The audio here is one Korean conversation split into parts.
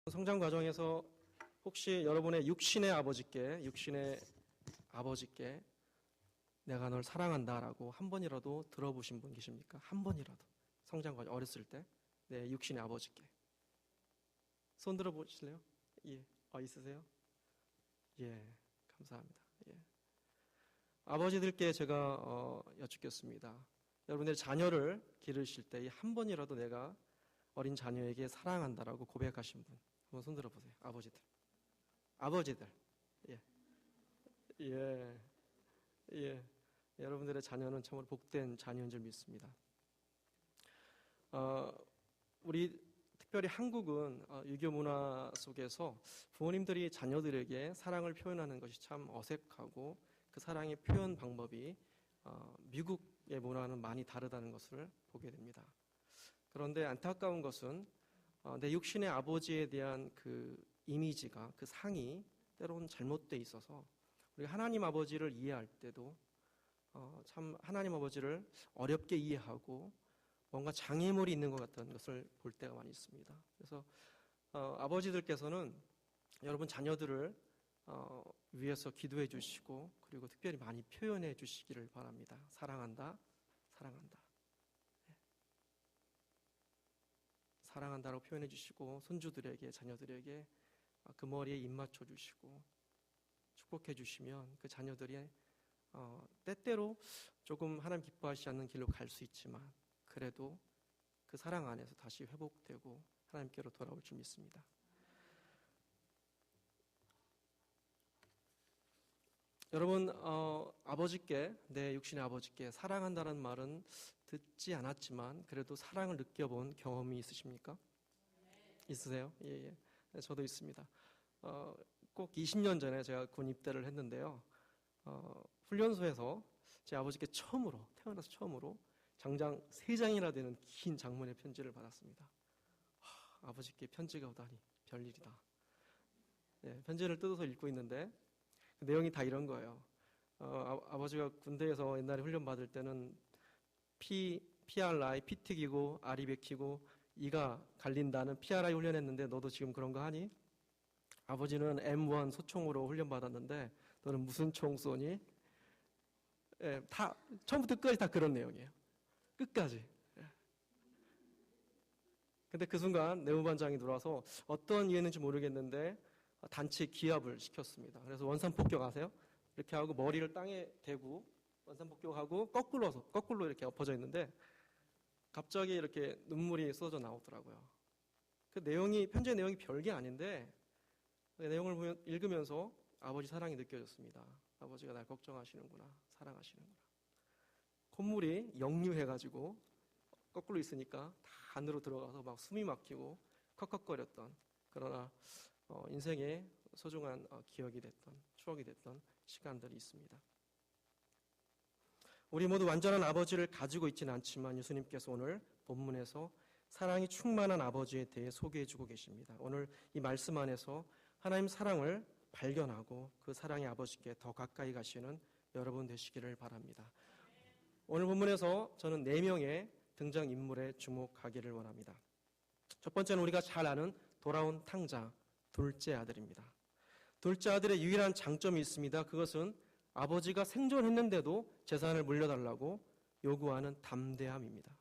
성장 과정에서 혹시 여러분의 육신의 아버지께 내가 널 사랑한다라고 한 번이라도 들어보신 분 계십니까? 한 번이라도. 성장 과정 어렸을 때 내 육신의 아버지께. 손 들어보실래요? 예. 있으세요? 예. 감사합니다. 예. 아버지들께 제가 여쭙겠습니다. 여러분들의 자녀를 기르실 때 한 번이라도 내가 어린 자녀에게 사랑한다라고 고백하신 분 한번 손 들어보세요. 아버지들. 예. 예. 예. 여러분들의 자녀는 참으로 복된 자녀인 줄 믿습니다. 우리 특별히 한국은 유교 문화 속에서 부모님들이 자녀들에게 사랑을 표현하는 것이 참 어색하고 그 사랑의 표현 방법이 미국의 문화는 많이 다르다는 것을 보게 됩니다. 그런데 안타까운 것은 내 육신의 아버지에 대한 그 이미지가, 그 상이 때로는 잘못되어 있어서 우리가 하나님 아버지를 이해할 때도 참 하나님 아버지를 어렵게 이해하고 뭔가 장애물이 있는 것 같은 것을 볼 때가 많이 있습니다. 그래서 아버지들께서는 여러분 자녀들을 위해서 기도해 주시고 그리고 특별히 많이 표현해 주시기를 바랍니다. 사랑한다, 사랑한다. 네. 사랑한다라고 표현해 주시고 손주들에게, 자녀들에게 그 머리에 입 맞춰 주시고 축복해 주시면 그 자녀들이 때때로 조금 하나님 기뻐하시지 않는 길로 갈 수 있지만 그래도 그 사랑 안에서 다시 회복되고 하나님께로 돌아올 줄 믿습니다. 여러분 아버지께, 내 육신의 아버지께 사랑한다는 말은 듣지 않았지만 그래도 사랑을 느껴본 경험이 있으십니까? 있으세요? 예. 저도 있습니다. 꼭 20년 전에 제가 군 입대를 했는데요. 훈련소에서 제 아버지께 태어나서 처음으로 장장 3장이나 되는 긴 장문의 편지를 받았습니다. 아버지께 편지가 오다니 별일이다. 네, 편지를 뜯어서 읽고 있는데 그 내용이 다 이런 거예요. 아버지가 군대에서 옛날에 훈련 받을 때는 PRI, 피 튀기고 알이 bek히고 이가 갈린다는 PRI 훈련했는데 너도 지금 그런 거 하니? 아버지는 M1 소총으로 훈련 받았는데 너는 무슨 총 쏘니? 예, 다 처음부터 끝까지 다 그런 내용이에요. 끝까지. 근데 그 순간 내무반장이 들어와서 어떤 이유인지 모르겠는데 단체 기합을 시켰습니다. 그래서 원산폭격 아세요? 이렇게 하고 머리를 땅에 대고 원산폭격하고 거꾸로 이렇게 엎어져 있는데 갑자기 이렇게 눈물이 쏟아져 나오더라고요. 그 내용이, 편지의 내용이 별게 아닌데 그 내용을 읽으면서 아버지 사랑이 느껴졌습니다. 아버지가 날 걱정하시는구나, 사랑하시는구나. 콧물이 역류해가지고 거꾸로 있으니까 다 안으로 들어가서 막 숨이 막히고 컥컥거렸던, 그러나 인생의 소중한 기억이 됐던, 추억이 됐던 시간들이 있습니다. 우리 모두 완전한 아버지를 가지고 있지는 않지만 예수님께서 오늘 본문에서 사랑이 충만한 아버지에 대해 소개해주고 계십니다. 오늘 이 말씀 안에서 하나님 사랑을 발견하고 그 사랑의 아버지께 더 가까이 가시는 여러분 되시기를 바랍니다. 오늘 본문에서 저는 4명의 등장인물에 주목하기를 원합니다. 첫 번째는 우리가 잘 아는 돌아온 탕자, 둘째 아들입니다. 둘째 아들의 유일한 장점이 있습니다. 그것은 아버지가 생존했는데도 재산을 물려달라고 요구하는 담대함입니다.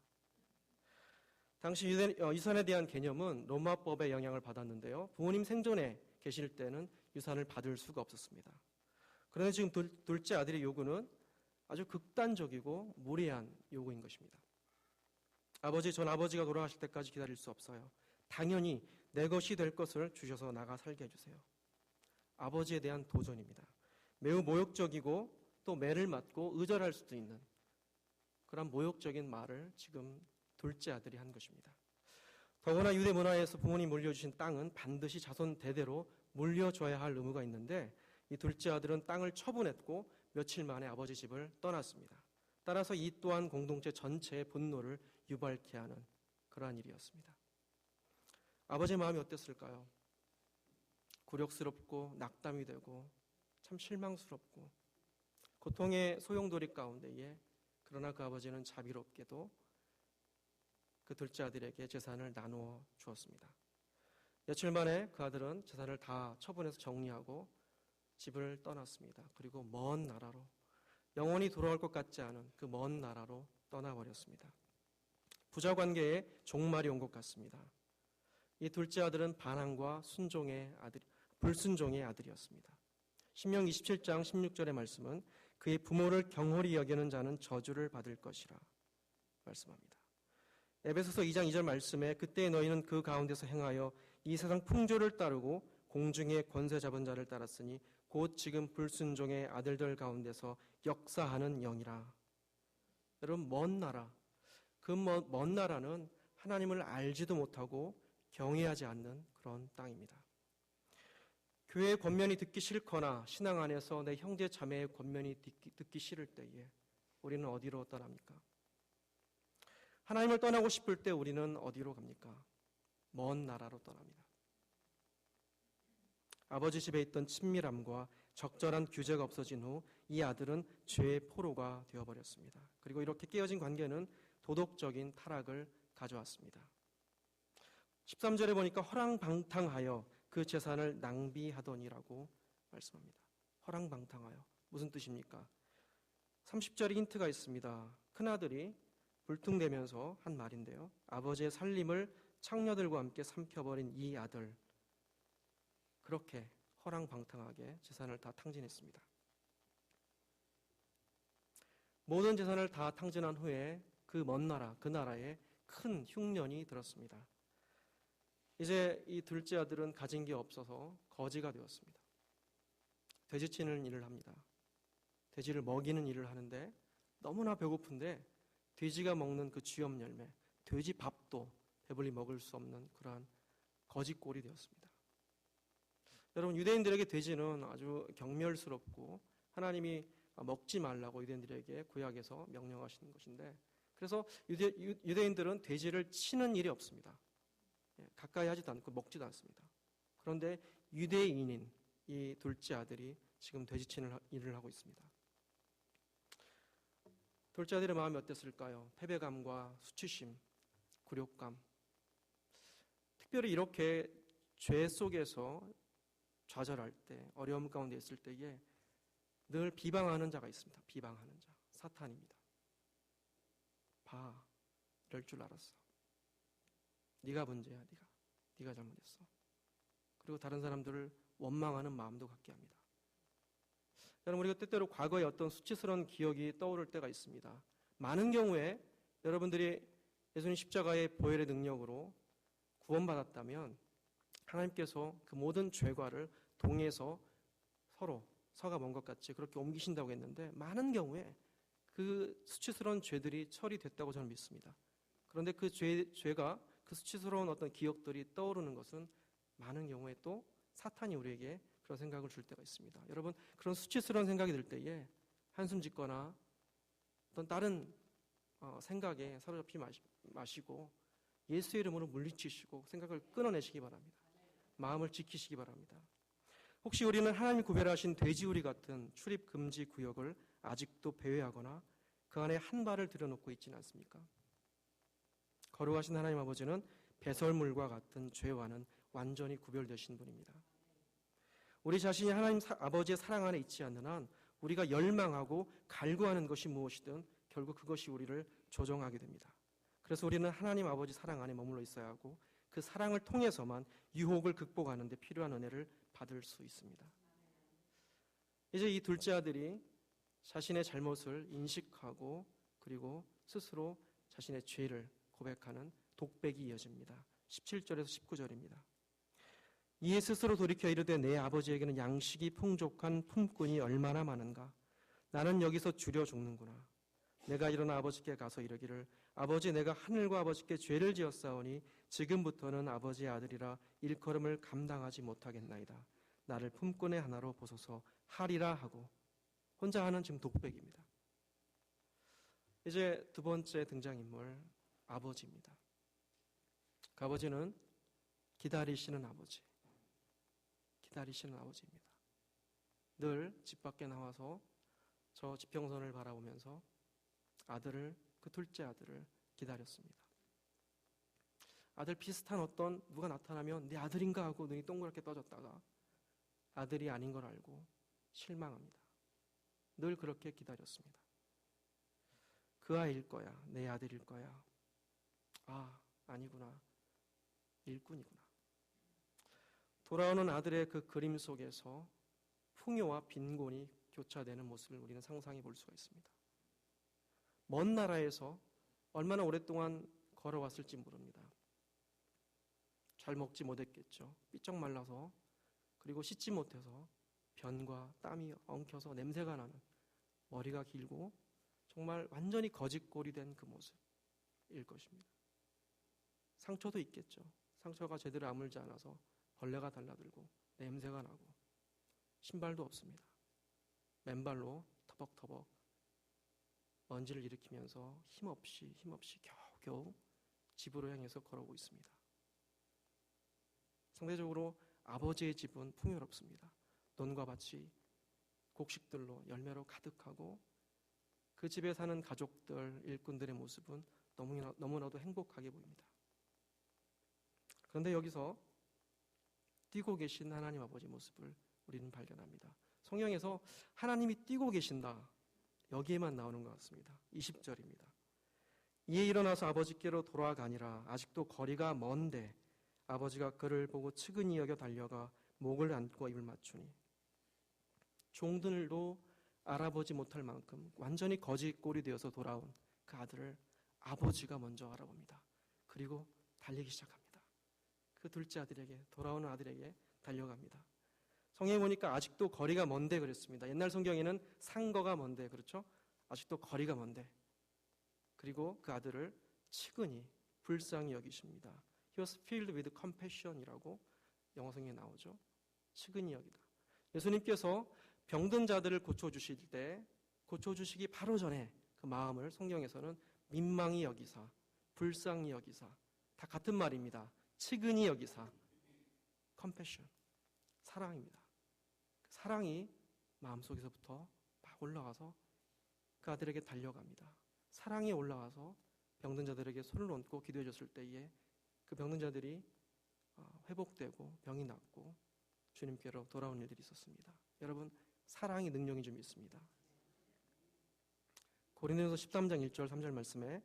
당시 유산에 대한 개념은 로마법의 영향을 받았는데요. 부모님 생존에 계실 때는 유산을 받을 수가 없었습니다. 그런데 지금 둘째 아들의 요구는 아주 극단적이고 무례한 요구인 것입니다. 전 아버지가 돌아가실 때까지 기다릴 수 없어요. 당연히 내 것이 될 것을 주셔서 나가 살게 해주세요. 아버지에 대한 도전입니다. 매우 모욕적이고 또 매를 맞고 의절할 수도 있는 그런 모욕적인 말을 지금 둘째 아들이 한 것입니다. 더구나 유대 문화에서 부모님 물려주신 땅은 반드시 자손 대대로 물려줘야 할 의무가 있는데 이 둘째 아들은 땅을 처분했고 며칠 만에 아버지 집을 떠났습니다. 따라서 이 또한 공동체 전체의 분노를 유발케 하는 그러한 일이었습니다. 아버지의 마음이 어땠을까요? 굴욕스럽고 낙담이 되고 참 실망스럽고 고통의 소용돌이 가운데에 그러나 그 아버지는 자비롭게도 그 둘째 아들에게 재산을 나누어 주었습니다. 며칠 만에 그 아들은 재산을 다 처분해서 정리하고 집을 떠났습니다. 그리고 먼 나라로, 영원히 돌아올 것 같지 않은 그 먼 나라로 떠나버렸습니다. 부자 관계에 종말이 온 것 같습니다. 이 둘째 아들은 반항과 불순종의 아들이었습니다. 신명기 27장 16절의 말씀은 그의 부모를 경홀히 여기는 자는 저주를 받을 것이라 말씀합니다. 에베소서 2장 2절 말씀에 그때 너희는 그 가운데서 행하여 이 세상 풍조를 따르고 공중의 권세 잡은 자를 따랐으니 곧 지금 불순종의 아들들 가운데서 역사하는 영이라. 여러분, 먼 나라, 그 먼 나라는 하나님을 알지도 못하고 경외하지 않는 그런 땅입니다. 교회의 권면이 듣기 싫거나 신앙 안에서 내 형제 자매의 권면이 듣기 싫을 때에 우리는 어디로 떠납니까? 하나님을 떠나고 싶을 때 우리는 어디로 갑니까? 먼 나라로 떠납니다. 아버지 집에 있던 친밀함과 적절한 규제가 없어진 후 이 아들은 죄의 포로가 되어버렸습니다. 그리고 이렇게 깨어진 관계는 도덕적인 타락을 가져왔습니다. 13절에 보니까 허랑방탕하여 그 재산을 낭비하더니라고 말씀합니다. 허랑방탕하여 무슨 뜻입니까? 30절에 힌트가 있습니다. 큰아들이 불퉁대면서 한 말인데요. 아버지의 살림을 창녀들과 함께 삼켜버린 이 아들, 그렇게 허랑방탕하게 재산을 다 탕진했습니다. 모든 재산을 다 탕진한 후에 그 먼 나라, 그 나라에 큰 흉년이 들었습니다. 이제 이 둘째 아들은 가진 게 없어서 거지가 되었습니다. 돼지 치는 일을 합니다. 돼지를 먹이는 일을 하는데 너무나 배고픈데 돼지가 먹는 그 쥐염 열매, 돼지 밥도 배불리 먹을 수 없는 그러한 거지꼴이 되었습니다. 여러분, 유대인들에게 돼지는 아주 경멸스럽고 하나님이 먹지 말라고 유대인들에게 구약에서 명령하시는 것인데, 그래서 유대인들은 돼지를 치는 일이 없습니다. 가까이 하지도 않고 먹지도 않습니다. 그런데 유대인인 이 둘째 아들이 지금 돼지 치는 일을 하고 있습니다. 둘째 아들의 마음이 어땠을까요? 패배감과 수치심, 굴욕감. 특별히 이렇게 죄 속에서 좌절할 때, 어려움 가운데 있을 때에 늘 비방하는 자가 있습니다. 비방하는 자, 사탄입니다. 봐, 이럴 줄 알았어. 네가 문제야, 네가 잘못했어. 그리고 다른 사람들을 원망하는 마음도 갖게 합니다. 여러분, 우리가 때때로 과거의 어떤 수치스러운 기억이 떠오를 때가 있습니다. 많은 경우에 여러분들이 예수님 십자가의 보혈의 능력으로 구원받았다면 하나님께서 그 모든 죄과를 동에서 서로 서가 먼 것 같이 그렇게 옮기신다고 했는데, 많은 경우에 그 수치스러운 죄들이 처리됐다고 저는 믿습니다. 그런데 그 죄가, 그 수치스러운 어떤 기억들이 떠오르는 것은 많은 경우에 또 사탄이 우리에게 그런 생각을 줄 때가 있습니다. 여러분, 그런 수치스러운 생각이 들 때에 한숨 짓거나 어떤 다른 생각에 사로잡지 마시고 예수의 이름으로 물리치시고 생각을 끊어내시기 바랍니다. 마음을 지키시기 바랍니다. 혹시 우리는 하나님이 구별하신 돼지우리 같은 출입 금지 구역을 아직도 배회하거나 그 안에 한 발을 들여놓고 있지는 않습니까? 거룩하신 하나님 아버지는 배설물과 같은 죄와는 완전히 구별되신 분입니다. 우리 자신이 하나님 아버지의 사랑 안에 있지 않는 한 우리가 열망하고 갈구하는 것이 무엇이든 결국 그것이 우리를 조종하게 됩니다. 그래서 우리는 하나님 아버지 사랑 안에 머물러 있어야 하고 그 사랑을 통해서만 유혹을 극복하는 데 필요한 은혜를 받을 수 있습니다. 이제 이 둘째 아들이 자신의 잘못을 인식하고 그리고 스스로 자신의 죄를 고백하는 독백이 이어집니다. 17절에서 19절입니다. 이에 스스로 돌이켜 이르되 내 아버지에게는 양식이 풍족한 품꾼이 얼마나 많은가. 나는 여기서 주려 죽는구나. 내가 일어나 아버지께 가서 이르기를 아버지, 내가 하늘과 아버지께 죄를 지었사오니 지금부터는 아버지의 아들이라 일컬음을 감당하지 못하겠나이다. 나를 품꾼의 하나로 보소서 하리라 하고 혼자 하는 지금 독백입니다. 이제 두 번째 등장인물, 아버지입니다. 그 아버지는 기다리시는 아버지입니다. 늘 집 밖에 나와서 저 지평선을 바라보면서 그 둘째 아들을 기다렸습니다. 아들 비슷한 어떤 누가 나타나면 내 아들인가 하고 눈이 동그랗게 떠졌다가 아들이 아닌 걸 알고 실망합니다. 늘 그렇게 기다렸습니다. 그 아이일 거야. 내 아들일 거야. 아, 아니구나. 일꾼이구나. 돌아오는 아들의 그 그림 속에서 풍요와 빈곤이 교차되는 모습을 우리는 상상해 볼 수가 있습니다. 먼 나라에서 얼마나 오랫동안 걸어왔을지 모릅니다. 잘 먹지 못했겠죠. 삐쩍 말라서, 그리고 씻지 못해서 변과 땀이 엉켜서 냄새가 나는, 머리가 길고 정말 완전히 거짓골이 된 그 모습일 것입니다. 상처도 있겠죠. 상처가 제대로 아물지 않아서 벌레가 달라들고 냄새가 나고, 신발도 없습니다. 맨발로 터벅터벅 먼지를 일으키면서 힘없이 겨우겨우 집으로 향해서 걸어오고 있습니다. 상대적으로 아버지의 집은 풍요롭습니다. 논과 밭이 곡식들로 열매로 가득하고, 그 집에 사는 가족들, 일꾼들의 모습은 너무나도 행복하게 보입니다. 그런데 여기서 뛰고 계신 하나님 아버지 모습을 우리는 발견합니다. 성경에서 하나님이 뛰고 계신다, 여기에만 나오는 것 같습니다. 20절입니다. 이에 일어나서 아버지께로 돌아가니라. 아직도 거리가 먼데 아버지가 그를 보고 측은히 여겨 달려가 목을 안고 입을 맞추니, 종들도 알아보지 못할 만큼 완전히 거짓골이 되어서 돌아온 그 아들을 아버지가 먼저 알아봅니다. 그리고 달리기 시작합니다. 그 둘째 아들에게, 돌아오는 아들에게 달려갑니다. 성경에 보니까 아직도 거리가 먼데 그랬습니다. 옛날 성경에는 상거가 먼데, 그렇죠? 아직도 거리가 먼데. 그리고 그 아들을 측은히 불쌍히 여기십니다. He was filled with compassion이라고 영어 성경에 나오죠. 측은히 여기다. 예수님께서 병든 자들을 고쳐주실 때, 고쳐주시기 바로 전에 그 마음을 성경에서는 민망히 여기사, 불쌍히 여기사, 다 같은 말입니다. 측은히 여기사, compassion, 사랑입니다. 사랑이 마음속에서부터 막 올라와서 그 아들에게 달려갑니다. 사랑이 올라와서 병든 자들에게 손을 얹고 기도해 줬을 때에 그 병든 자들이 회복되고 병이 낫고 주님께로 돌아온 일들이 있었습니다. 여러분, 사랑의 능력이 좀 있습니다. 고린도전서 13장 1절 3절 말씀에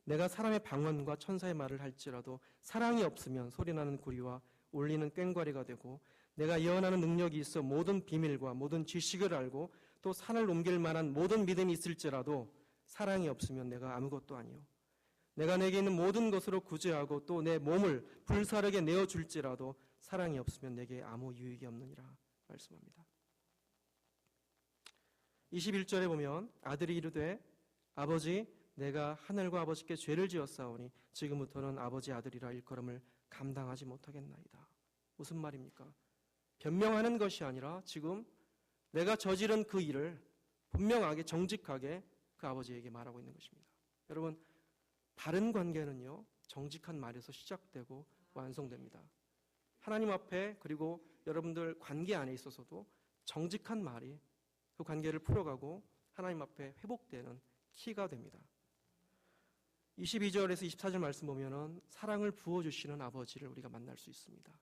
내가 사람의 방언과 천사의 말을 할지라도 사랑이 없으면 소리나는 구리와 울리는 꽹과리가 되고, 내가 예언하는 능력이 있어 모든 비밀과 모든 지식을 알고 또 산을 옮길 만한 모든 믿음이 있을지라도 사랑이 없으면 내가 아무것도 아니요, 내가 내게 있는 모든 것으로 구제하고 또 내 몸을 불사르게 내어줄지라도 사랑이 없으면 내게 아무 유익이 없느니라 말씀합니다. 21절에 보면 아들이 이르되 아버지, 내가 하늘과 아버지께 죄를 지었사오니 지금부터는 아버지 아들이라 일컬음을 감당하지 못하겠나이다. 무슨 말입니까? 변명하는 것이 아니라 지금 내가 저지른 그 일을 분명하게 정직하게 그 아버지에게 말하고 있는 것입니다. 여러분, 바른 관계는요, 정직한 말에서 시작되고 완성됩니다. 하나님 앞에, 그리고 여러분들 관계 안에 있어서도 정직한 말이 그 관계를 풀어가고 하나님 앞에 회복되는 키가 됩니다. 22절에서 24절 말씀 보면은 사랑을 부어주시는 아버지를 우리가 만날 수 있습니다.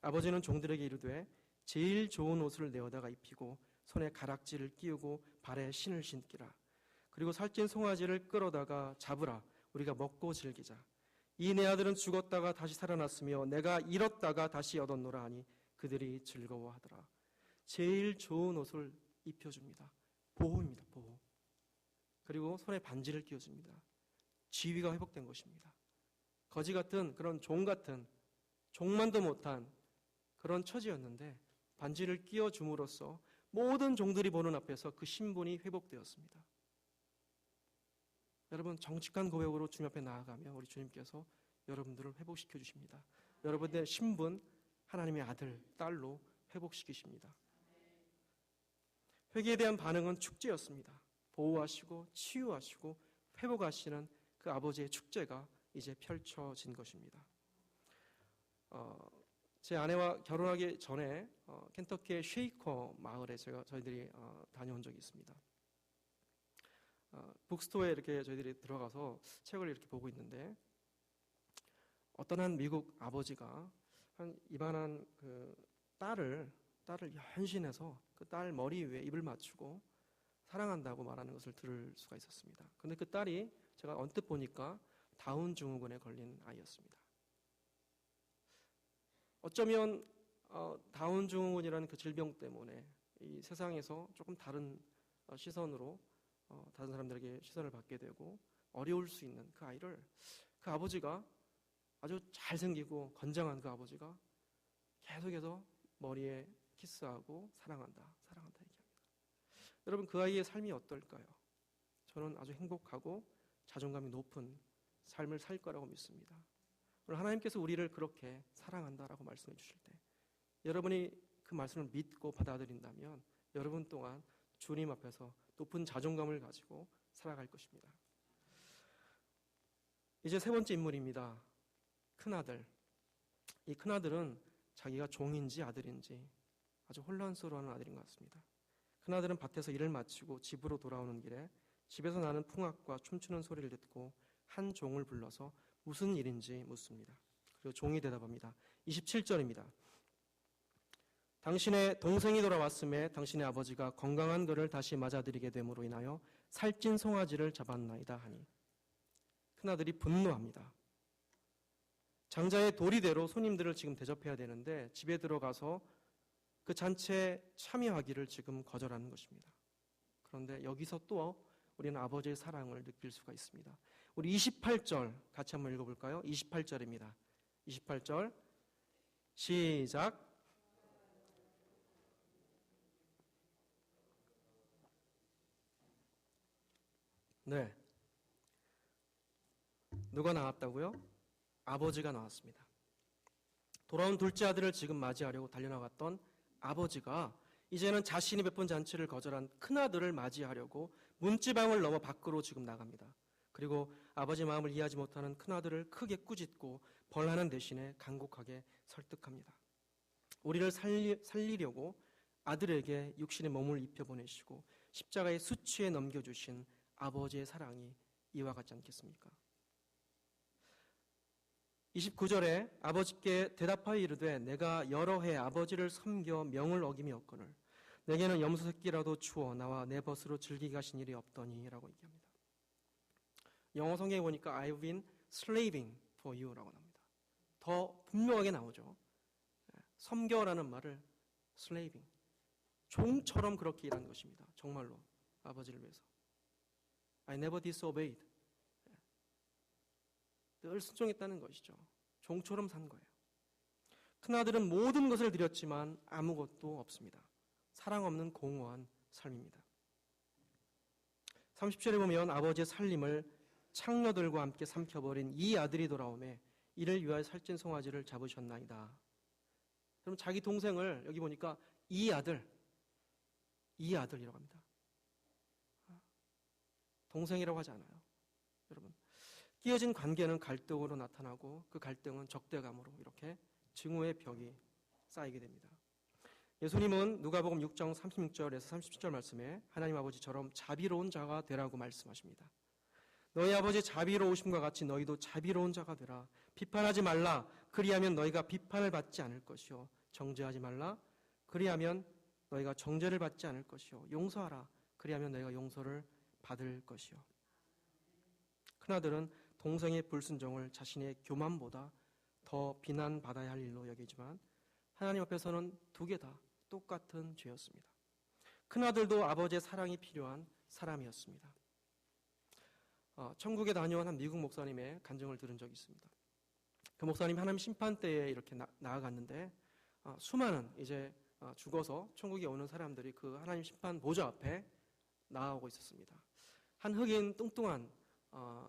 아버지는 종들에게 이르되 제일 좋은 옷을 내어다가 입히고 손에 가락지를 끼우고 발에 신을 신기라. 그리고 살찐 송아지를 끌어다가 잡으라. 우리가 먹고 즐기자. 이 내 아들은 죽었다가 다시 살아났으며 내가 잃었다가 다시 얻었노라 하니 그들이 즐거워하더라. 제일 좋은 옷을 입혀줍니다. 보호입니다. 보호. 그리고 손에 반지를 끼워줍니다. 지위가 회복된 것입니다. 거지 같은, 그런 종 같은, 종만도 못한 그런 처지였는데 반지를 끼워줌으로써 모든 종들이 보는 앞에서 그 신분이 회복되었습니다. 여러분, 정직한 고백으로 주님 앞에 나아가면 우리 주님께서 여러분들을 회복시켜 주십니다. 여러분의 신분, 하나님의 아들, 딸로 회복시키십니다. 회개에 대한 반응은 축제였습니다. 보호하시고 치유하시고 회복하시는 그 아버지의 축제가 이제 펼쳐진 것입니다. 제 아내와 결혼하기 전에 켄터키의 쉐이커 마을에 저희들이 다녀온 적이 있습니다. 북스토어에 이렇게 저희들이 들어가서 책을 이렇게 보고 있는데 어떤 한 미국 아버지가 한 이만한 그 딸을 현신해서 그 딸 머리 위에 입을 맞추고 사랑한다고 말하는 것을 들을 수가 있었습니다. 근데 그 딸이 제가 언뜻 보니까 다운 증후군에 걸린 아이였습니다. 어쩌면 다운 증후군이라는 그 질병 때문에 이 세상에서 조금 다른 시선으로 다른 사람들에게 시선을 받게 되고 어려울 수 있는 그 아이를 그 아버지가 아주 잘생기고 건장한 그 아버지가 계속해서 머리에 키스하고 사랑한다 얘기합니다. 여러분, 그 아이의 삶이 어떨까요? 저는 아주 행복하고 자존감이 높은 삶을 살 거라고 믿습니다. 오늘 하나님께서 우리를 그렇게 사랑한다라고 말씀해 주실 때 여러분이 그 말씀을 믿고 받아들인다면 여러분 또한 주님 앞에서 높은 자존감을 가지고 살아갈 것입니다. 이제 세 번째 인물입니다. 큰아들. 이 큰아들은 자기가 종인지 아들인지 아주 혼란스러워하는 아들인 것 같습니다. 큰아들은 밭에서 일을 마치고 집으로 돌아오는 길에 집에서 나는 풍악과 춤추는 소리를 듣고 한 종을 불러서 무슨 일인지 묻습니다. 그리고 종이 대답합니다. 27절입니다. 당신의 동생이 돌아왔음에 당신의 아버지가 건강한 그를 다시 맞아들이게 됨으로 인하여 살찐 송아지를 잡았나이다 하니 큰아들이 분노합니다. 장자의 도리대로 손님들을 지금 대접해야 되는데 집에 들어가서 그 잔치에 참여하기를 지금 거절하는 것입니다. 그런데 여기서 또 우리는 아버지의 사랑을 느낄 수가 있습니다. 우리 28절 같이 한번 읽어볼까요? 28절입니다. 28절 시작. 네. 누가 나왔다고요? 아버지가 나왔습니다. 돌아온 둘째 아들을 지금 맞이하려고 달려나갔던 아버지가 이제는 자신이 베푼 잔치를 거절한 큰아들을 맞이하려고 문지방을 넘어 밖으로 지금 나갑니다. 그리고 아버지 마음을 이해하지 못하는 큰아들을 크게 꾸짖고 벌하는 대신에 간곡하게 설득합니다. 우리를 살리려고 아들에게 육신의 몸을 입혀보내시고 십자가의 수치에 넘겨주신 아버지의 사랑이 이와 같지 않겠습니까? 29절에 아버지께 대답하여 이르되 내가 여러 해 아버지를 섬겨 명을 어김이 없거늘 내게는 염소 새끼라도 주어 나와 내 벗으로 즐기게 하신 일이 없더니 라고 얘기합니다. 영어 성경에 보니까 I've been slaving for you 라고 나옵니다. 더 분명하게 나오죠. 섬겨라는 말을 slaving, 종처럼 그렇게 일한 것입니다. 정말로 아버지를 위해서. I never disobeyed. 늘 순종했다는 것이죠. 종처럼 산 거예요. 큰아들은 모든 것을 드렸지만 아무것도 없습니다. 사랑 없는 공허한 삶입니다. 30절에 보면 아버지의 살림을 창녀들과 함께 삼켜버린 이 아들이 돌아오매 이를 위하여 살찐 송아지를 잡으셨나이다. 그럼 자기 동생을 여기 보니까 이 아들이라고 합니다. 동생이라고 하지 않아요. 여러분, 끼어진 관계는 갈등으로 나타나고 그 갈등은 적대감으로 이렇게 증오의 벽이 쌓이게 됩니다. 예수님은 누가복음 6장 36절에서 37절 말씀에 하나님 아버지처럼 자비로운 자가 되라고 말씀하십니다. 너희 아버지 자비로우심과 같이 너희도 자비로운 자가 되라. 비판하지 말라. 그리하면 너희가 비판을 받지 않을 것이요. 정죄하지 말라. 그리하면 너희가 정죄를 받지 않을 것이요. 용서하라. 그리하면 너희가 용서를 받을 것이요. 큰아들은 동생의 불순종을 자신의 교만보다 더 비난받아야 할 일로 여기지만 하나님 앞에서는 두 개 다 똑같은 죄였습니다. 큰아들도 아버지의 사랑이 필요한 사람이었습니다. 천국에 다녀온 한 미국 목사님의 간증을 들은 적이 있습니다. 그 목사님이 하나님 심판대에 이렇게 나아갔는데 수많은 이제 죽어서 천국에 오는 사람들이 그 하나님 심판 보좌 앞에 나아오고 있었습니다. 한 흑인 뚱뚱한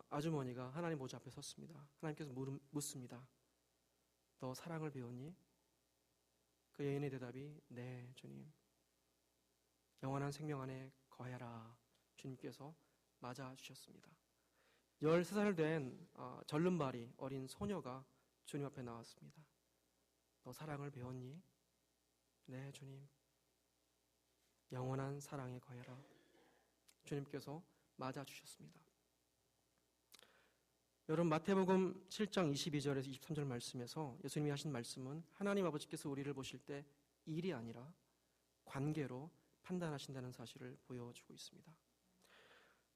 아주머니가 하나님 보좌 앞에 섰습니다. 하나님께서 묻습니다. 너 사랑을 배웠니? 그 여인의 대답이 네 주님. 영원한 생명 안에 거해라. 주님께서 맞아주셨습니다. 13살 된 절름발이 어린 소녀가 주님 앞에 나왔습니다. 너 사랑을 배웠니? 네 주님. 영원한 사랑에 거해라. 주님께서 맞아주셨습니다. 여러분 마태복음 7장 22절에서 23절 말씀에서 예수님이 하신 말씀은 하나님 아버지께서 우리를 보실 때 일이 아니라 관계로 판단하신다는 사실을 보여주고 있습니다.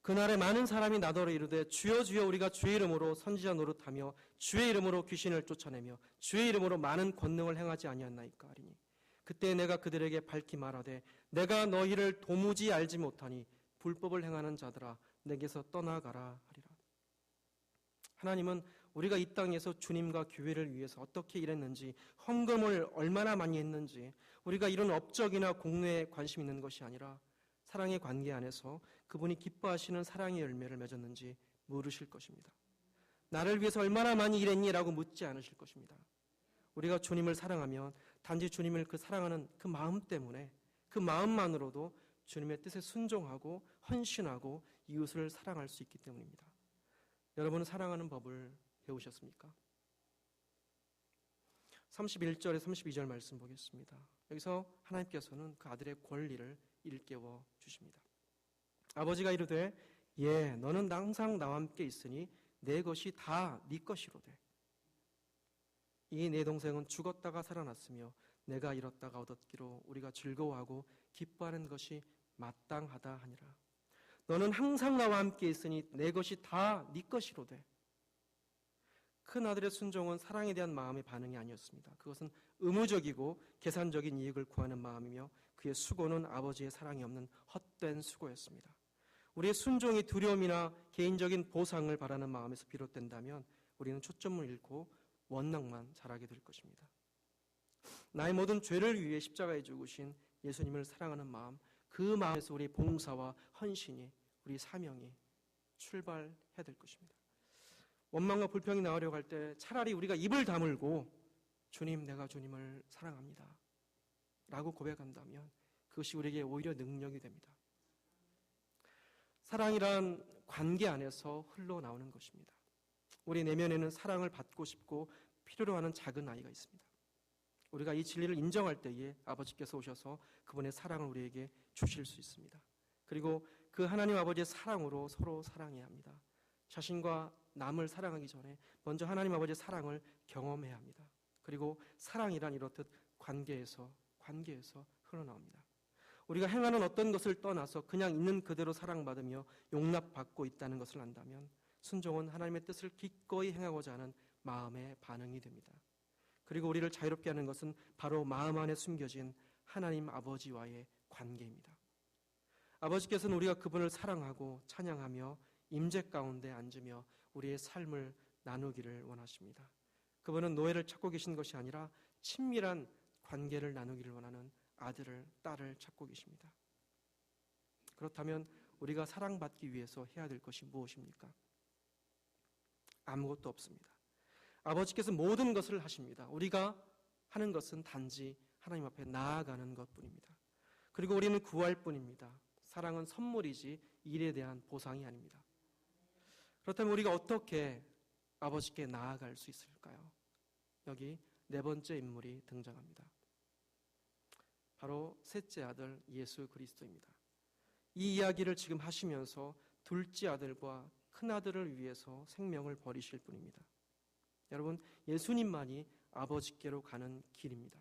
그날에 많은 사람이 나더러 이르되 주여 주여 우리가 주의 이름으로 선지자 노릇하며 주의 이름으로 귀신을 쫓아내며 주의 이름으로 많은 권능을 행하지 아니하나이까 하리니 그때 내가 그들에게 밝히 말하되 내가 너희를 도무지 알지 못하니 불법을 행하는 자들아 내게서 떠나가라 하리라. 하나님은 우리가 이 땅에서 주님과 교회를 위해서 어떻게 일했는지, 헌금을 얼마나 많이 했는지, 우리가 이런 업적이나 공로에 관심 있는 것이 아니라 사랑의 관계 안에서 그분이 기뻐하시는 사랑의 열매를 맺었는지 물으실 것입니다. 나를 위해서 얼마나 많이 일했니라고 묻지 않으실 것입니다. 우리가 주님을 사랑하면 단지 주님을 그 사랑하는 그 마음 때문에, 그 마음만으로도 주님의 뜻에 순종하고 헌신하고 이웃을 사랑할 수 있기 때문입니다. 여러분은 사랑하는 법을 배우셨습니까? 31절에 32절 말씀 보겠습니다. 여기서 하나님께서는 그 아들의 권리를 일깨워 주십니다. 아버지가 이르되 예 너는 항상 나와 함께 있으니 내 것이 다 네 것이로되 이 내 동생은 죽었다가 살아났으며 내가 잃었다가 얻었기로 우리가 즐거워하고 기뻐하는 것이 마땅하다 하니라. 너는 항상 나와 함께 있으니 내 것이 다 네 것이로되. 큰 아들의 순종은 사랑에 대한 마음의 반응이 아니었습니다. 그것은 의무적이고 계산적인 이익을 구하는 마음이며 그의 수고는 아버지의 사랑이 없는 헛된 수고였습니다. 우리의 순종이 두려움이나 개인적인 보상을 바라는 마음에서 비롯된다면 우리는 초점을 잃고 원망만 잘하게 될 것입니다. 나의 모든 죄를 위해 십자가에 죽으신 예수님을 사랑하는 마음, 그 마음에서 우리의 봉사와 헌신이, 우리 사명이 출발해야 될 것입니다. 원망과 불평이 나오려고 할 때 차라리 우리가 입을 다물고 주님, 내가 주님을 사랑합니다 라고 고백한다면 그것이 우리에게 오히려 능력이 됩니다. 사랑이란 관계 안에서 흘러나오는 것입니다. 우리 내면에는 사랑을 받고 싶고 필요로 하는 작은 아이가 있습니다. 우리가 이 진리를 인정할 때에 아버지께서 오셔서 그분의 사랑을 우리에게 주실 수 있습니다. 그리고 그 하나님 아버지의 사랑으로 서로 사랑해야 합니다. 자신과 남을 사랑하기 전에 먼저 하나님 아버지의 사랑을 경험해야 합니다. 그리고 사랑이란 이렇듯 관계에서 흘러나옵니다. 우리가 행하는 어떤 것을 떠나서 그냥 있는 그대로 사랑받으며 용납받고 있다는 것을 안다면 순종은 하나님의 뜻을 기꺼이 행하고자 하는 마음의 반응이 됩니다. 그리고 우리를 자유롭게 하는 것은 바로 마음 안에 숨겨진 하나님 아버지와의 관계입니다. 아버지께서는 우리가 그분을 사랑하고 찬양하며 임재 가운데 앉으며 우리의 삶을 나누기를 원하십니다. 그분은 노예를 찾고 계신 것이 아니라 친밀한 관계를 나누기를 원하는 아들을, 딸을 찾고 계십니다. 그렇다면 우리가 사랑받기 위해서 해야 될 것이 무엇입니까? 아무것도 없습니다. 아버지께서 모든 것을 하십니다. 우리가 하는 것은 단지 하나님 앞에 나아가는 것뿐입니다. 그리고 우리는 구할 뿐입니다. 사랑은 선물이지 일에 대한 보상이 아닙니다. 그렇다면 우리가 어떻게 아버지께 나아갈 수 있을까요? 여기 네 번째 인물이 등장합니다. 바로 셋째 아들 예수 그리스도입니다. 이 이야기를 지금 하시면서 둘째 아들과 큰 아들을 위해서 생명을 버리실 분입니다. 여러분, 예수님만이 아버지께로 가는 길입니다.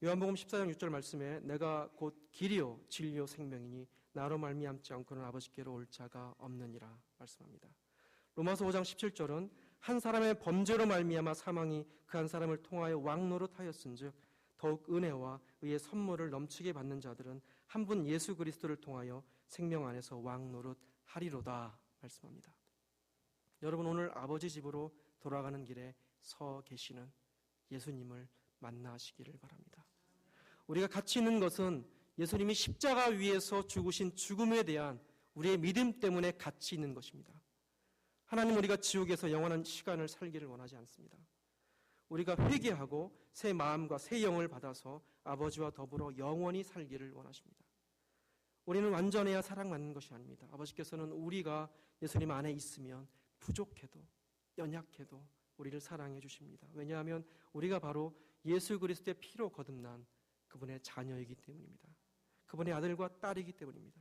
요한복음 14장 6절 말씀에 내가 곧 길이요 진리요 생명이니 나로 말미암지 않고는 아버지께로 올 자가 없느니라 말씀합니다. 로마서 5장 17절은 한 사람의 범죄로 말미암아 사망이 그 한 사람을 통하여 왕노릇하였은즉 더욱 은혜와 의의 선물을 넘치게 받는 자들은 한 분 예수 그리스도를 통하여 생명 안에서 왕노릇하리로다 말씀합니다. 여러분, 오늘 아버지 집으로 돌아가는 길에 서 계시는 예수님을 만나시기를 바랍니다. 우리가 가치 있는 것은 예수님이 십자가 위에서 죽으신 죽음에 대한 우리의 믿음 때문에 가치 있는 것입니다. 하나님, 우리가 지옥에서 영원한 시간을 살기를 원하지 않습니다. 우리가 회개하고 새 마음과 새 영을 받아서 아버지와 더불어 영원히 살기를 원하십니다. 우리는 완전해야 사랑받는 것이 아닙니다. 아버지께서는 우리가 예수님 안에 있으면 부족해도 연약해도 우리를 사랑해 주십니다. 왜냐하면 우리가 바로 예수 그리스도의 피로 거듭난 그분의 자녀이기 때문입니다. 그분의 아들과 딸이기 때문입니다.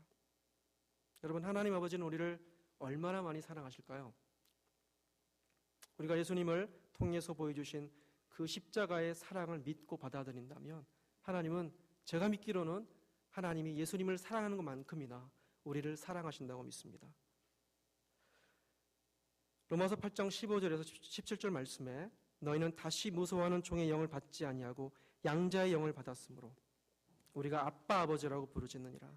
여러분, 하나님 아버지는 우리를 얼마나 많이 사랑하실까요? 우리가 예수님을 통해서 보여주신 그 십자가의 사랑을 믿고 받아들인다면 하나님은, 제가 믿기로는 하나님이 예수님을 사랑하는 것만큼이나 우리를 사랑하신다고 믿습니다. 로마서 8장 15절에서 17절 말씀에 너희는 다시 무서워하는 종의 영을 받지 아니하고 양자의 영을 받았으므로 우리가 아빠 아버지라고 부르짖느니라.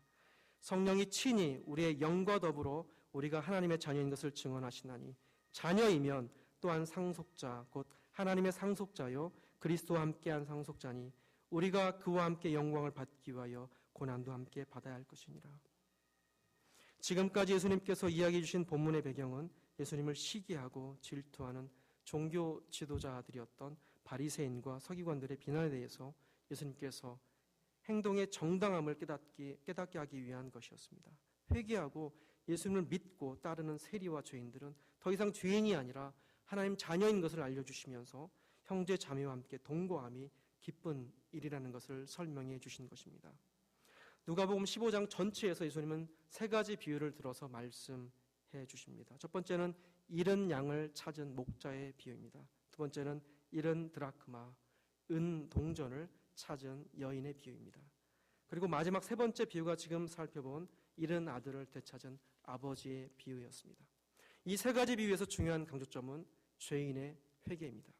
성령이 친히 우리의 영과 더불어 우리가 하나님의 자녀인 것을 증언하시나니 자녀이면 또한 상속자 곧 하나님의 상속자요 그리스도와 함께한 상속자니 우리가 그와 함께 영광을 받기 위하여 고난도 함께 받아야 할 것이니라. 지금까지 예수님께서 이야기해 주신 본문의 배경은 예수님을 시기하고 질투하는 종교 지도자들이었던 바리새인과 서기관들의 비난에 대해서 예수님께서 행동의 정당함을 깨닫게 하기 위한 것이었습니다. 회개하고 예수님을 믿고 따르는 세리와 죄인들은 더 이상 죄인이 아니라 하나님 자녀인 것을 알려주시면서 형제 자매와 함께 동거함이 기쁜 일이라는 것을 설명해 주신 것입니다. 누가복음 15장 전체에서 예수님은 세 가지 비유를 들어서 말씀해 주십니다. 첫 번째는 잃은 양을 찾은 목자의 비유입니다. 두 번째는 잃은 드라크마, 은 동전을 찾은 여인의 비유입니다. 그리고 마지막 세 번째 비유가 지금 살펴본 잃은 아들을 되찾은 아버지의 비유였습니다. 이 세 가지 비유에서 중요한 강조점은 죄인의 회개입니다.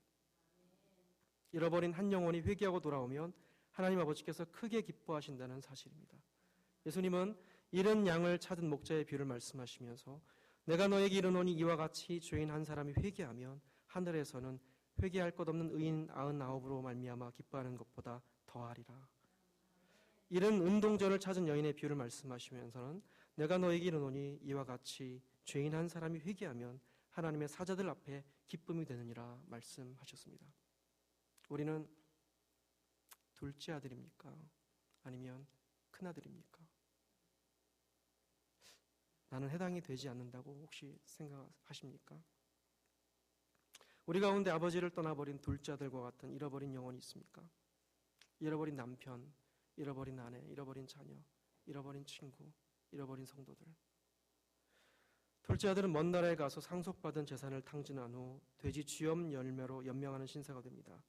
잃어버린 한 영혼이 회개하고 돌아오면 하나님 아버지께서 크게 기뻐하신다는 사실입니다. 예수님은 잃은 양을 찾은 목자의 비유를 말씀하시면서 내가 너에게 이르노니 이와 같이 죄인 한 사람이 회개하면 하늘에서는 회개할 것 없는 의인 99으로 말미암아 기뻐하는 것보다 더하리라. 잃은 은동전을 찾은 여인의 비유를 말씀하시면서는 내가 너에게 이르노니 이와 같이 죄인 한 사람이 회개하면 하나님의 사자들 앞에 기쁨이 되느니라 말씀하셨습니다. 우리는 둘째 아들입니까? 아니면 큰아들입니까? 나는 해당이 되지 않는다고 혹시 생각하십니까? 우리 가운데 아버지를 떠나버린 둘째 아들과 같은 잃어버린 영혼이 있습니까? 잃어버린 남편, 잃어버린 아내, 잃어버린 자녀, 잃어버린 친구, 잃어버린 성도들. 둘째 아들은 먼 나라에 가서 상속받은 재산을 탕진한 후 돼지 쥐염 열매로 연명하는 신세가 됩니다.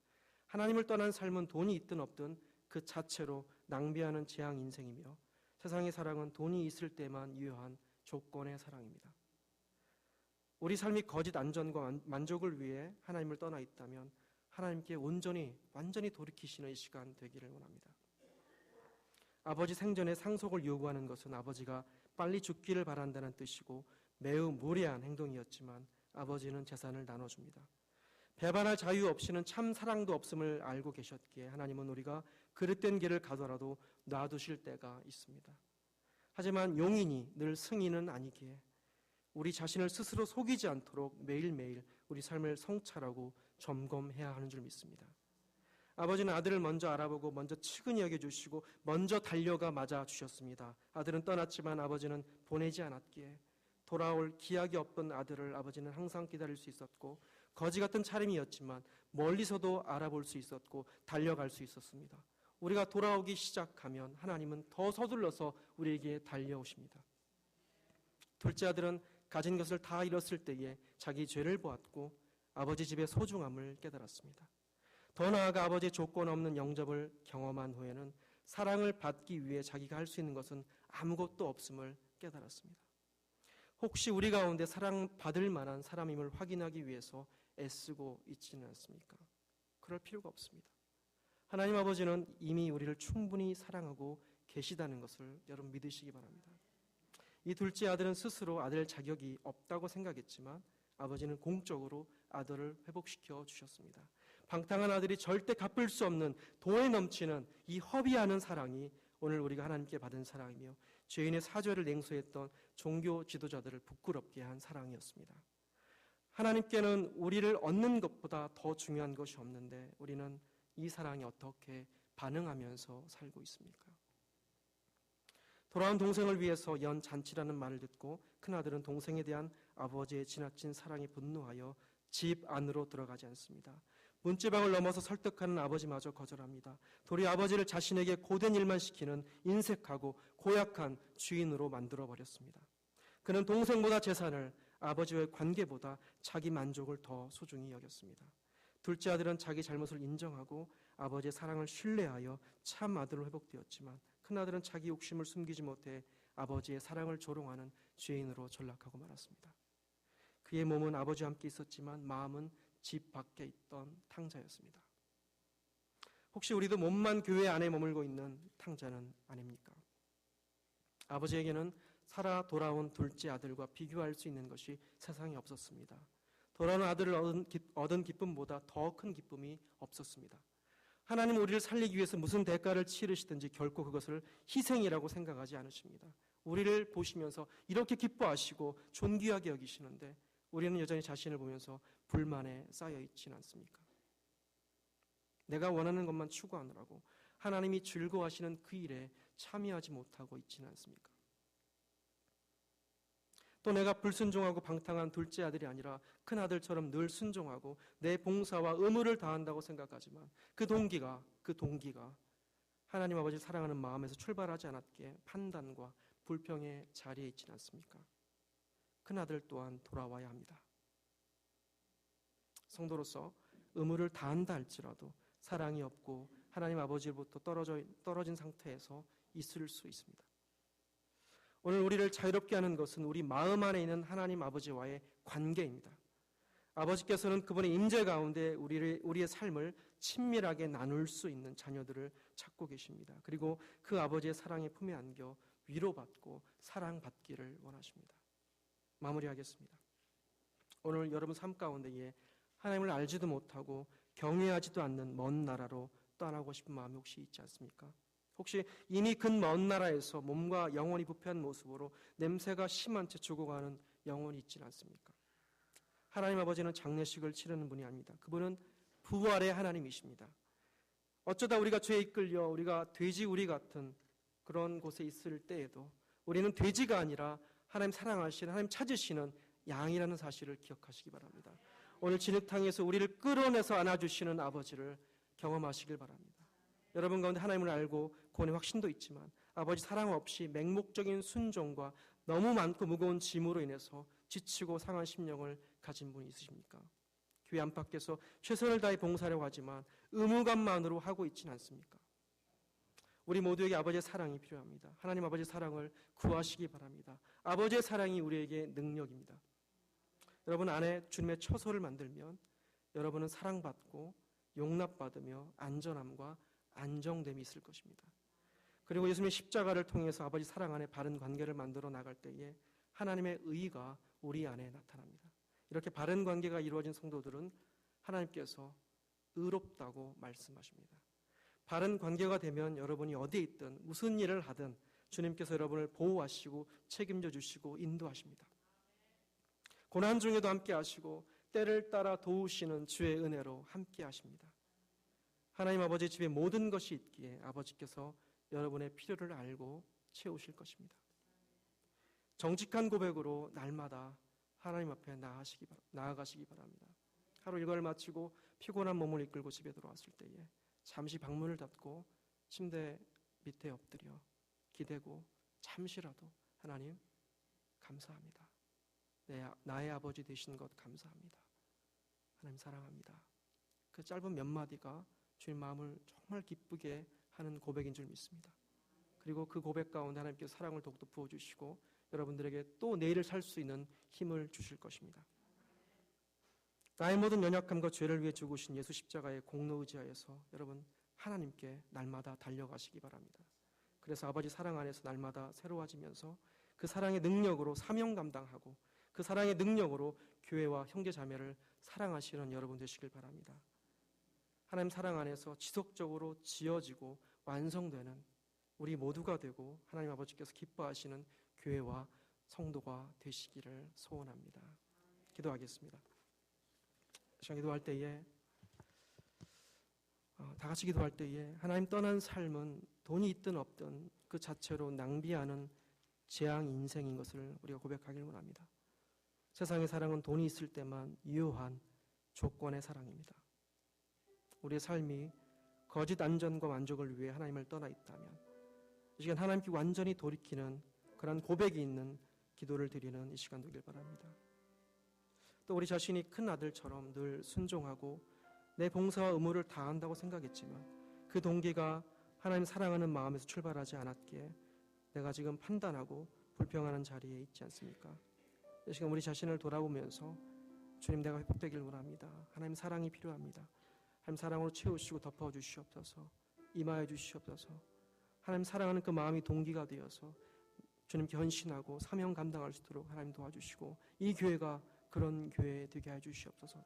하나님을 떠난 삶은 돈이 있든 없든 그 자체로 낭비하는 재앙 인생이며 세상의 사랑은 돈이 있을 때만 유효한 조건의 사랑입니다. 우리 삶이 거짓 안전과 만족을 위해 하나님을 떠나 있다면 하나님께 완전히 돌이키시는 이 시간 되기를 원합니다. 아버지 생전에 상속을 요구하는 것은 아버지가 빨리 죽기를 바란다는 뜻이고 매우 무례한 행동이었지만 아버지는 재산을 나눠줍니다. 배반할 자유 없이는 참 사랑도 없음을 알고 계셨기에 하나님은 우리가 그릇된 길을 가더라도 놔두실 때가 있습니다. 하지만 용인이 늘 승인은 아니기에 우리 자신을 스스로 속이지 않도록 매일매일 우리 삶을 성찰하고 점검해야 하는 줄 믿습니다. 아버지는 아들을 먼저 알아보고 먼저 측은히 여겨주시고 먼저 달려가 맞아주셨습니다. 아들은 떠났지만 아버지는 보내지 않았기에 돌아올 기약이 없던 아들을 아버지는 항상 기다릴 수 있었고 거지 같은 차림이었지만 멀리서도 알아볼 수 있었고 달려갈 수 있었습니다. 우리가 돌아오기 시작하면 하나님은 더 서둘러서 우리에게 달려오십니다. 둘째 아들은 가진 것을 다 잃었을 때에 자기 죄를 보았고 아버지 집의 소중함을 깨달았습니다. 더 나아가 아버지의 조건 없는 영접을 경험한 후에는 사랑을 받기 위해 자기가 할 수 있는 것은 아무것도 없음을 깨달았습니다. 혹시 우리 가운데 사랑받을 만한 사람임을 확인하기 위해서 애쓰고 있지는 않습니까? 그럴 필요가 없습니다. 하나님 아버지는 이미 우리를 충분히 사랑하고 계시다는 것을 여러분 믿으시기 바랍니다. 이 둘째 아들은 스스로 아들 자격이 없다고 생각했지만 아버지는 공적으로 아들을 회복시켜 주셨습니다. 방탕한 아들이 절대 갚을 수 없는 도에 넘치는 이 허비하는 사랑이 오늘 우리가 하나님께 받은 사랑이며 죄인의 사죄를 냉소했던 종교 지도자들을 부끄럽게 한 사랑이었습니다. 하나님께는 우리를 얻는 것보다 더 중요한 것이 없는데 우리는 이 사랑에 어떻게 반응하면서 살고 있습니까? 돌아온 동생을 위해서 연 잔치라는 말을 듣고 큰아들은 동생에 대한 아버지의 지나친 사랑에 분노하여 집 안으로 들어가지 않습니다. 문지방을 넘어서 설득하는 아버지마저 거절합니다. 도리어 아버지를 자신에게 고된 일만 시키는 인색하고 고약한 주인으로 만들어버렸습니다. 그는 동생보다 재산을 아버지와의 관계보다 자기 만족을 더 소중히 여겼습니다. 둘째 아들은 자기 잘못을 인정하고 아버지의 사랑을 신뢰하여 참 아들로 회복되었지만 큰아들은 자기 욕심을 숨기지 못해 아버지의 사랑을 조롱하는 죄인으로 전락하고 말았습니다. 그의 몸은 아버지와 함께 있었지만 마음은 집 밖에 있던 탕자였습니다. 혹시 우리도 몸만 교회 안에 머물고 있는 탕자는 아닙니까? 아버지에게는 살아 돌아온 둘째 아들과 비교할 수 있는 것이 세상에 없었습니다. 돌아온 아들을 얻은 기쁨보다 더 큰 기쁨이 없었습니다. 하나님은 우리를 살리기 위해서 무슨 대가를 치르시든지 결코 그것을 희생이라고 생각하지 않으십니다. 우리를 보시면서 이렇게 기뻐하시고 존귀하게 여기시는데 우리는 여전히 자신을 보면서 불만에 쌓여 있지는 않습니까? 내가 원하는 것만 추구하느라고 하나님이 즐거워하시는 그 일에 참여하지 못하고 있지는 않습니까? 또 내가 불순종하고 방탕한 둘째 아들이 아니라 큰 아들처럼 늘 순종하고 내 봉사와 의무를 다한다고 생각하지만 그 동기가 하나님 아버지를 사랑하는 마음에서 출발하지 않았기에 판단과 불평의 자리에 있지는 않습니까? 큰 아들 또한 돌아와야 합니다. 성도로서 의무를 다한다 할지라도 사랑이 없고 하나님 아버지로부터 떨어진 상태에서 있을 수 있습니다. 오늘 우리를 자유롭게 하는 것은 우리 마음 안에 있는 하나님 아버지와의 관계입니다. 아버지께서는 그분의 임재 가운데 우리의 삶을 친밀하게 나눌 수 있는 자녀들을 찾고 계십니다. 그리고 그 아버지의 사랑의 품에 안겨 위로받고 사랑받기를 원하십니다. 마무리하겠습니다. 오늘 여러분 삶 가운데에 하나님을 알지도 못하고 경외하지도 않는 먼 나라로 떠나고 싶은 마음이 혹시 있지 않습니까? 혹시 이미 그 먼 나라에서 몸과 영혼이 부패한 모습으로 냄새가 심한 채 죽어가는 영혼이 있지는 않습니까? 하나님 아버지는 장례식을 치르는 분이 아닙니다. 그분은 부활의 하나님이십니다. 어쩌다 우리가 죄에 이끌려 우리가 돼지우리 같은 그런 곳에 있을 때에도 우리는 돼지가 아니라 하나님 사랑하시는, 하나님 찾으시는 양이라는 사실을 기억하시기 바랍니다. 오늘 진흙탕에서 우리를 끌어내서 안아주시는 아버지를 경험하시길 바랍니다. 여러분 가운데 하나님을 알고 구원의 확신도 있지만 아버지 사랑 없이 맹목적인 순종과 너무 많고 무거운 짐으로 인해서 지치고 상한 심령을 가진 분이 있으십니까? 교회 안팎에서 최선을 다해 봉사하려고 하지만 의무감만으로 하고 있지는 않습니까? 우리 모두에게 아버지의 사랑이 필요합니다. 하나님 아버지의 사랑을 구하시기 바랍니다. 아버지의 사랑이 우리에게 능력입니다. 여러분 안에 주님의 처소를 만들면 여러분은 사랑받고 용납받으며 안전함과 안정됨이 있을 것입니다. 그리고 예수님의 십자가를 통해서 아버지 사랑 안에 바른 관계를 만들어 나갈 때에 하나님의 의가 우리 안에 나타납니다. 이렇게 바른 관계가 이루어진 성도들은 하나님께서 의롭다고 말씀하십니다. 바른 관계가 되면 여러분이 어디에 있든 무슨 일을 하든 주님께서 여러분을 보호하시고 책임져 주시고 인도하십니다. 고난 중에도 함께 하시고 때를 따라 도우시는 주의 은혜로 함께 하십니다. 하나님 아버지 집에 모든 것이 있기에 아버지께서 여러분의 필요를 알고 채우실 것입니다. 정직한 고백으로 날마다 하나님 앞에 나아가시기 바랍니다. 하루 일과를 마치고 피곤한 몸을 이끌고 집에 돌아왔을 때에 잠시 방문을 닫고 침대 밑에 엎드려 기대고 잠시라도 하나님 감사합니다. 나의 아버지 되신 것 감사합니다. 하나님 사랑합니다. 그 짧은 몇 마디가 주님 마음을 정말 기쁘게 하는 고백인 줄 믿습니다. 그리고 그 고백 가운데 하나님께서 사랑을 더욱더 부어주시고 여러분들에게 또 내일을 살 수 있는 힘을 주실 것입니다. 나의 모든 연약함과 죄를 위해 죽으신 예수 십자가의 공로 의지하여서 여러분 하나님께 날마다 달려가시기 바랍니다. 그래서 아버지 사랑 안에서 날마다 새로워지면서 그 사랑의 능력으로 사명 감당하고 그 사랑의 능력으로 교회와 형제 자매를 사랑하시는 여러분 되시길 바랍니다. 하나님 사랑 안에서 지속적으로 지어지고 완성되는 우리 모두가 되고 하나님 아버지께서 기뻐하시는 교회와 성도가 되시기를 소원합니다. 기도하겠습니다. 시간 기도할 때에 다 같이 기도할 때에 하나님 떠난 삶은 돈이 있든 없든 그 자체로 낭비하는 재앙 인생인 것을 우리가 고백하길 원합니다. 세상의 사랑은 돈이 있을 때만 유효한 조건의 사랑입니다. 우리의 삶이 거짓 안전과 만족을 위해 하나님을 떠나 있다면 이 시간 하나님께 완전히 돌이키는 그런 고백이 있는 기도를 드리는 이 시간 되길 바랍니다. 또 우리 자신이 큰 아들처럼 늘 순종하고 내 봉사와 의무를 다한다고 생각했지만 그 동기가 하나님 사랑하는 마음에서 출발하지 않았기에 내가 지금 판단하고 불평하는 자리에 있지 않습니까? 이 시간 우리 자신을 돌아보면서 주님, 내가 회복되길 원합니다. 하나님 사랑이 필요합니다. 하나님 사랑으로 채우시고 덮어주시옵소서. 임하여 주시옵소서. 하나님 사랑하는 그 마음이 동기가 되어서 주님께 헌신하고 사명 감당할 수 있도록 하나님 도와주시고 이 교회가 그런 교회 되게 해 주시옵소서.